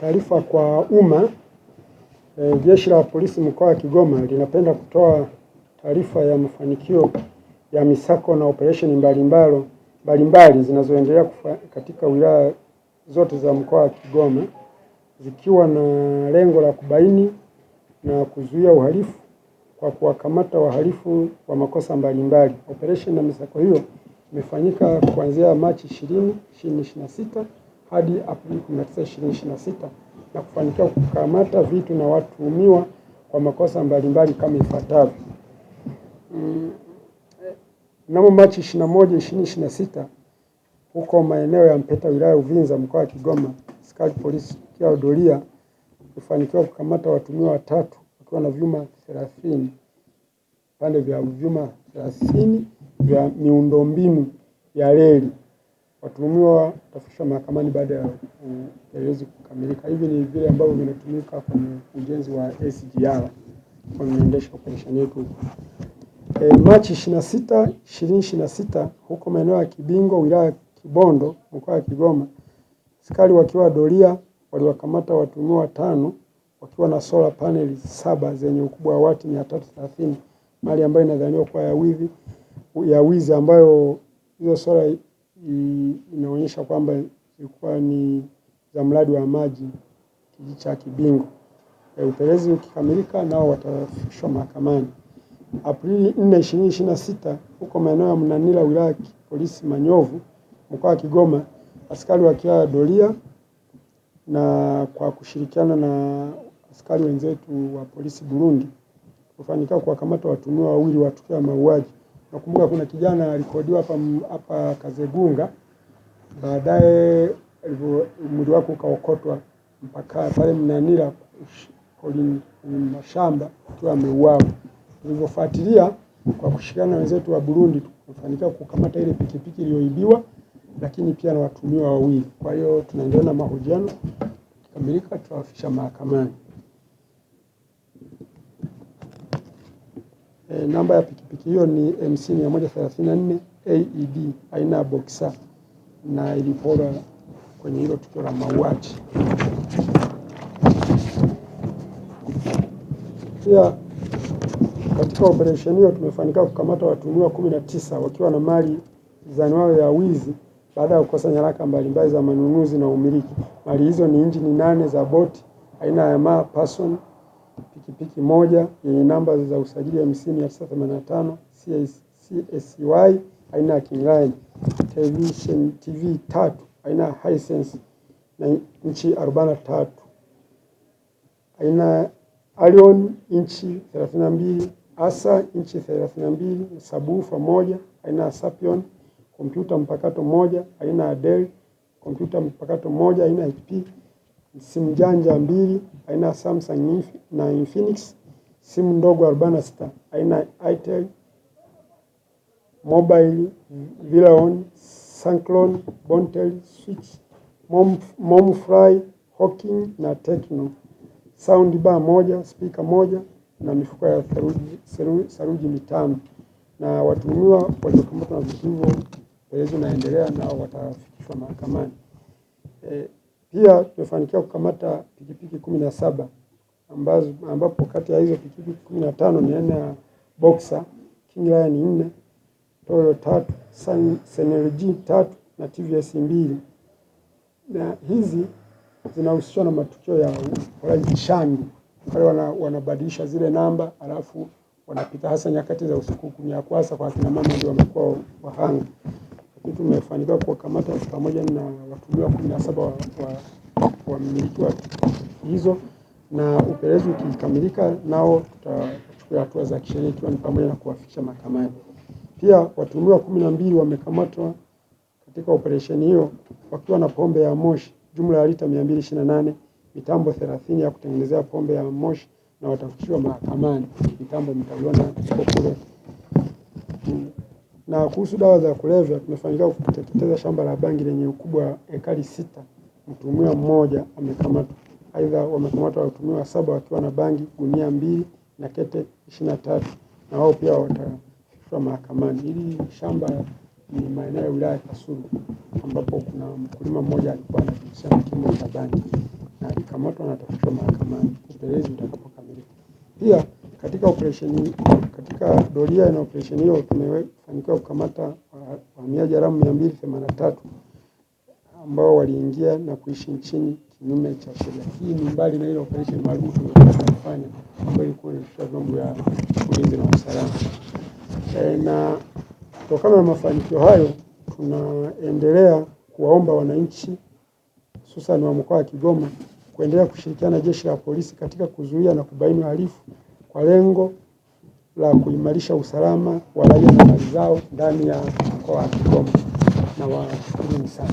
Taarifa kwa umma. Jeshi la Polisi mkoa wa Kigoma linapenda kutoa taarifa ya mafanikio ya misako na operesheni mbalimbali zinazoendelea katika wilaya zote za mkoa wa Kigoma, zikiwa na lengo la kubaini na kuzuia uhalifu kwa kuwakamata wahalifu wa makosa mbalimbali. Operesheni na misako hiyo imefanyika kuanzia Machi 20, 2026 hadi Aprili 19, 2026 na kufanikiwa kukamata vitu na watuhumiwa kwa makosa mbalimbali kama ifuatavyo. Mnamo Machi 21, 2026 huko maeneo ya Mpeta wilaya Uvinza mkoa wa Kigoma, askari polisi kwa doria kufanikiwa kukamata watuhumiwa watatu wakiwa na vyuma 30, pande vya vyuma 30 vya miundombinu ya reli. Watuhumiwa watafikishwa mahakamani baada ya upelelezi kukamilika. Hivi ni vile ambavyo vinatumika kwenye ujenzi wa SGR kwa kuendesha operesheni yetu. Machi 26, 2026 huko maeneo ya Kibingo wilaya Kibondo mkoa wa Kigoma, askari wakiwa doria waliwakamata watuhumiwa 5 wakiwa na solar panel 7 zenye ukubwa wa wati 330, mali ambayo inadhaniwa kuwa ya wizi, ambayo hizo solar inaonyesha kwamba ilikuwa ni za mradi wa maji kijiji cha Kibingo. Upelelezi ukikamilika nao watafikishwa mahakamani. Aprili 4, 2026 huko maeneo ya Mnanira wilaya Polisi Manyovu mkoa wa Kigoma, askari wakiwa doria na kwa kushirikiana na askari wenzetu wa polisi Burundi kufanikiwa kuwakamata watuhumiwa 2 wa tukio la mauaji. Nakumbuka kuna kijana alikodiwa hapa Kazegunga, baadaye mwili wake ukaokotwa mpaka pale Mnanira kwenye mashamba akiwa ameuawa. Tulivyofuatilia kwa kushirikiana na wenzetu wa Burundi tukafanikiwa kukamata ile pikipiki iliyoibiwa, lakini pia na watuhumiwa 2. Kwa hiyo tunaendelea na mahojiano, kikamilika tutawafikisha mahakamani. Namba ya pikipiki hiyo ni MC 134 AED aina ya Boxer na iliporwa kwenye hilo tukio la mauaji. Pia katika operesheni hiyo tumefanikiwa kukamata watuhumiwa 19 wakiwa na mali zaniwao ya wizi baada ya kukosa nyaraka mbalimbali za manunuzi na umiliki. Mali hizo ni injini 8 za boti aina ya Yamaha Passon, pikipiki 1 yenye namba za usajili ya MC 985 CSY aina ya Kingline, television TV 3 aina ya Hisense na inchi 43 aina Alion inchi 32, Asa inchi 32, sabufa 1 aina ya Sapion, kompyuta mpakato 1 aina ya Dell, kompyuta mpakato 1 aina ya HP, simu janja 2 aina ya Samsung na Infinix, simu ndogo 46 aina ya Itel, mobile Vilaon, Sanklon, Bontel, Switch, Momfry, Hawking na Tecno, sound bar 1, speaker 1 na mifuko ya saruji 5. Na watuhumiwa waliokamatwa na vitu hivyo upelelezi unaendelea na watafikishwa mahakamani. Pia tumefanikiwa kukamata pikipiki 17 ambapo kati ya hizo pikipiki 15 ni aina ya Boxer, Kingline 4, Toyo 3, Senerg 3 na TVS 2. Na hizi zinahusishwa na matukio ya uraitishaji. Wale wanabadilisha zile namba alafu wanapita hasa nyakati za usiku kunyakwasa kwa kina mama ndio wamekuwa wahanga. Lakini tumefanikiwa kuwakamata pamoja na watuhumiwa 17 wa mmiliki wa hizo, na upelelezi ukikamilika nao tutachukua hatua za kisheria ikiwa ni pamoja na kuwafikisha mahakamani. Pia watuhumiwa 12 wamekamatwa katika operesheni hiyo wakiwa na pombe ya moshi jumla ya lita 228, mitambo 30 ya kutengenezea pombe ya moshi, na watafikishwa mahakamani. Mitambo mtaiona kule. Na kuhusu dawa za kulevya tumefanikiwa kuteketeza shamba la bangi lenye ukubwa wa ekari 6. Mtuhumiwa 1 amekamatwa. Aidha wamekamatwa watuhumiwa 7 wakiwa na bangi gunia 2 na kete 23, na wao pia watafikishwa mahakamani. Hili shamba ni maeneo ya wilaya Kasulu ambapo kuna mkulima mmoja alikuwa anajihusisha na kilimo cha bangi, na watakamatwa na watafikishwa mahakamani upelelezi utakapokamilika. Pia katika doria na operesheni hiyo tumefanikiwa kukamata wahamiaji haramu 283 ambao waliingia na kuishi nchini kinyume cha sheria. Hii ni mbali na ile operesheni maalum tuliyofanya ambayo ilikuwa inahusisha vyombo vya ulinzi na usalama. Na kutokana na mafanikio hayo, tunaendelea kuwaomba wananchi hususan wa mkoa wa Kigoma kuendelea kushirikiana na jeshi la polisi katika kuzuia na kubaini uhalifu kwa lengo la kuimarisha usalama wa raia na mali zao ndani ya mkoa wa Kigoma. Na washukuruni sana.